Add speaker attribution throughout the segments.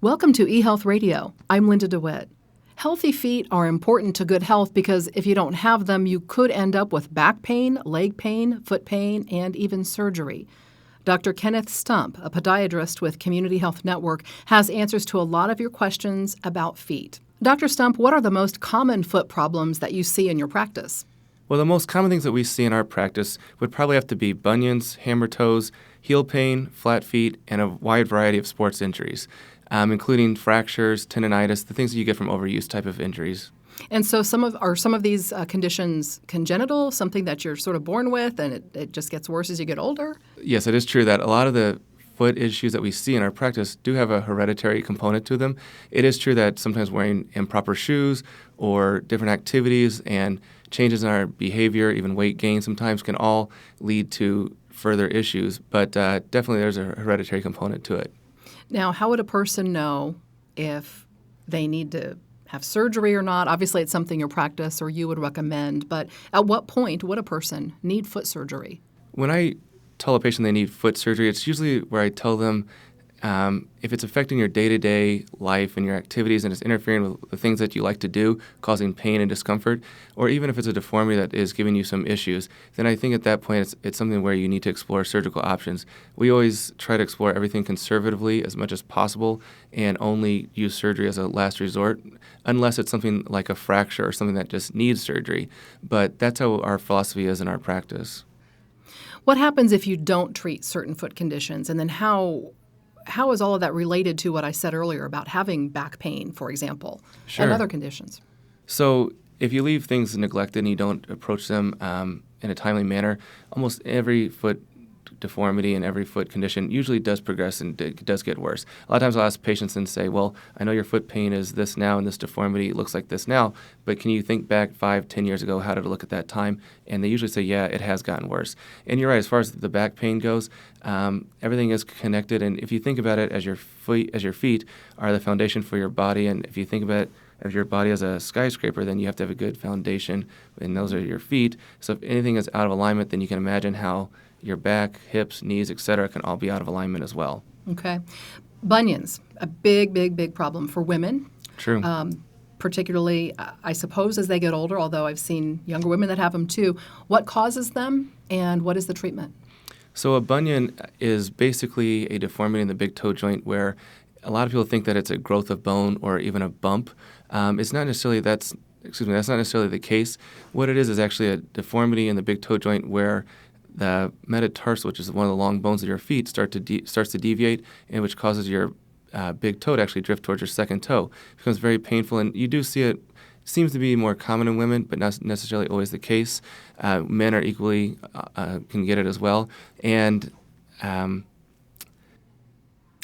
Speaker 1: Welcome to eHealth Radio. I'm Linda DeWitt. Healthy feet are important to good health because if you don't have them, you could end up with back pain, leg pain, foot pain, and even surgery. Dr. Kenneth Stumpf, a podiatrist with Community Health Network, has answers to a lot of your questions about feet. Dr. Stumpf, what are the most common foot problems that you see in your practice?
Speaker 2: Well, the most common things that we see in our practice would probably have to be bunions, hammer toes, heel pain, flat feet, and a wide variety of sports injuries, including fractures, tendonitis, the things that you get from overuse type of injuries.
Speaker 1: And so some of these conditions congenital, something that you're sort of born with, and it just gets worse as you get older?
Speaker 2: Yes, it is true that a lot of the foot issues that we see in our practice do have a hereditary component to them. It is true that sometimes wearing improper shoes or different activities and changes in our behavior, even weight gain sometimes, can all lead to further issues, but definitely there's a hereditary component to it.
Speaker 1: Now, how would a person know if they need to have surgery or not? Obviously, it's something your practice or you would recommend, but at what point would a person need foot surgery?
Speaker 2: When I tell a patient they need foot surgery, it's usually where I tell them if it's affecting your day-to-day life and your activities and it's interfering with the things that you like to do, causing pain and discomfort, or even if it's a deformity that is giving you some issues, then I think at that point it's something where you need to explore surgical options. We always try to explore everything conservatively as much as possible and only use surgery as a last resort, unless it's something like a fracture or something that just needs surgery. But that's how our philosophy is in our practice.
Speaker 1: What happens if you don't treat certain foot conditions, and then how is all of that related to what I said earlier about having back pain, for example,
Speaker 2: Sure.
Speaker 1: and other conditions?
Speaker 2: So if you leave things neglected and you don't approach them in a timely manner, almost every foot deformity and every foot condition usually does progress and does get worse. A lot of times I'll ask patients and say, well, I know your foot pain is this now and this deformity looks like this now, but can you think back 5-10 years ago, how did it look at that time? And they usually say, yeah, it has gotten worse. And you're right, as far as the back pain goes, everything is connected. And if you think about it as your feet are the foundation for your body, and if you think about it as your body as a skyscraper, then you have to have a good foundation, and those are your feet. So if anything is out of alignment, then you can imagine how your back, hips, knees, etc., can all be out of alignment as well.
Speaker 1: Okay. Bunions, a big, big, big problem for women.
Speaker 2: True.
Speaker 1: Particularly, I suppose, as they get older, although I've seen younger women that have them too. What causes them, and what is the treatment?
Speaker 2: So a bunion is basically a deformity in the big toe joint where a lot of people think that it's a growth of bone or even a bump. It's not necessarily that's not necessarily the case. What it is actually a deformity in the big toe joint where the metatarsal, which is one of the long bones of your feet, starts to deviate, and which causes your big toe to actually drift towards your second toe. It becomes very painful, and you do see it. Seems to be more common in women, but not necessarily always the case. Men are equally can get it as well, and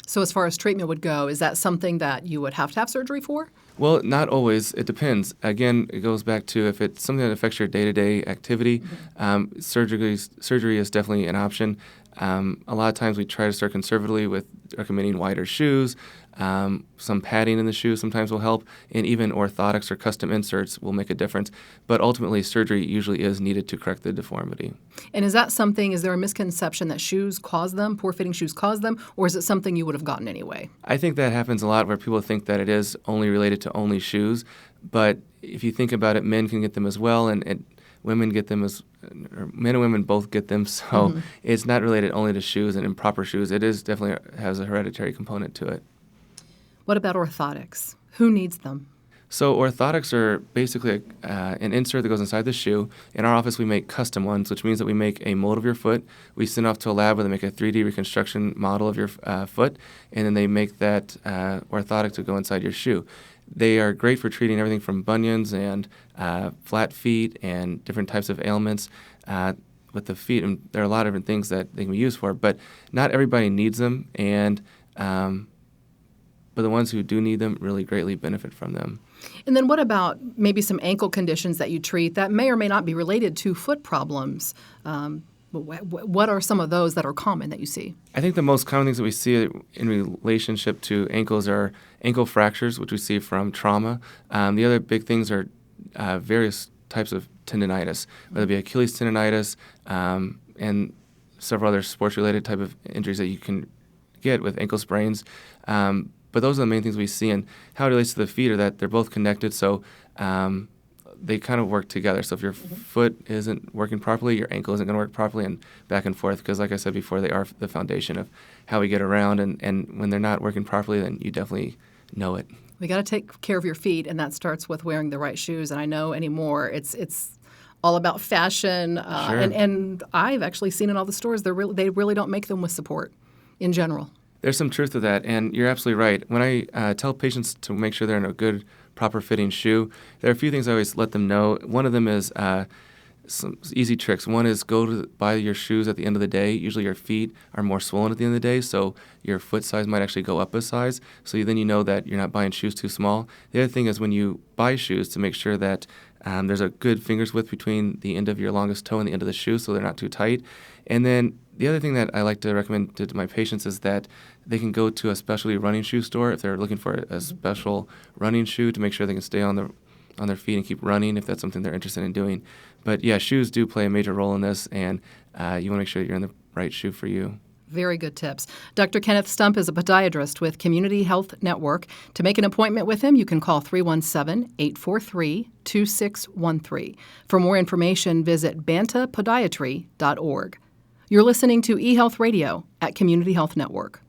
Speaker 1: So as far as treatment would go, is that something that you would have to have surgery for?
Speaker 2: Well, not always. It depends. Again, it goes back to if it's something that affects your day-to-day activity, surgery is definitely an option. A lot of times we try to start conservatively with recommending wider shoes. Some padding in the shoe sometimes will help, and even orthotics or custom inserts will make a difference. But ultimately, surgery usually is needed to correct the deformity.
Speaker 1: And is there a misconception that shoes cause them, poor-fitting shoes cause them, or is it something you would have gotten anyway?
Speaker 2: I think that happens a lot where people think that it is only related to only shoes. But if you think about it, men can get them as well, and women get them or men and women both get them. So It's not related only to shoes and improper shoes. It is definitely has a hereditary component to it.
Speaker 1: What about orthotics? Who needs them?
Speaker 2: So orthotics are basically an insert that goes inside the shoe. In our office, we make custom ones, which means that we make a mold of your foot. We send off to a lab where they make a 3D reconstruction model of your foot, and then they make that orthotic to go inside your shoe. They are great for treating everything from bunions and flat feet and different types of ailments with the feet. And there are a lot of different things that they can be used for, but not everybody needs them, and but the ones who do need them really greatly benefit from them.
Speaker 1: And then what about maybe some ankle conditions that you treat that may or may not be related to foot problems? What are some of those that are common that you see?
Speaker 2: I think the most common things that we see in relationship to ankles are ankle fractures, which we see from trauma. The other big things are various types of tendonitis, whether it be Achilles tendonitis and several other sports-related type of injuries that you can get with ankle sprains. But those are the main things we see, and how it relates to the feet are that they're both connected, so they kind of work together. So if your foot isn't working properly, your ankle isn't going to work properly, and back and forth, because like I said before, they are the foundation of how we get around, and when they're not working properly, then you definitely know it.
Speaker 1: We got to take care of your feet, and that starts with wearing the right shoes. And I know anymore it's all about fashion,
Speaker 2: Sure.
Speaker 1: and I've actually seen in all the stores they really don't make them with support in general.
Speaker 2: There's some truth to that, and you're absolutely right. When I tell patients to make sure they're in a good, proper fitting shoe, there are a few things I always let them know. One of them is some easy tricks. One is go to buy your shoes at the end of the day. Usually your feet are more swollen at the end of the day, so your foot size might actually go up a size. So then you know that you're not buying shoes too small. The other thing is when you buy shoes, to make sure that there's a good finger's width between the end of your longest toe and the end of the shoe, so they're not too tight. And then the other thing that I like to recommend to my patients is that they can go to a specialty running shoe store if they're looking for a special running shoe to make sure they can stay on their feet and keep running if that's something they're interested in doing. But yeah, shoes do play a major role in this, and you want to make sure you're in the right shoe for you.
Speaker 1: Very good tips. Dr. Kenneth Stumpf is a podiatrist with Community Health Network. To make an appointment with him, you can call 317-843-2613. For more information, visit bantapodiatry.org. You're listening to eHealth Radio at Community Health Network.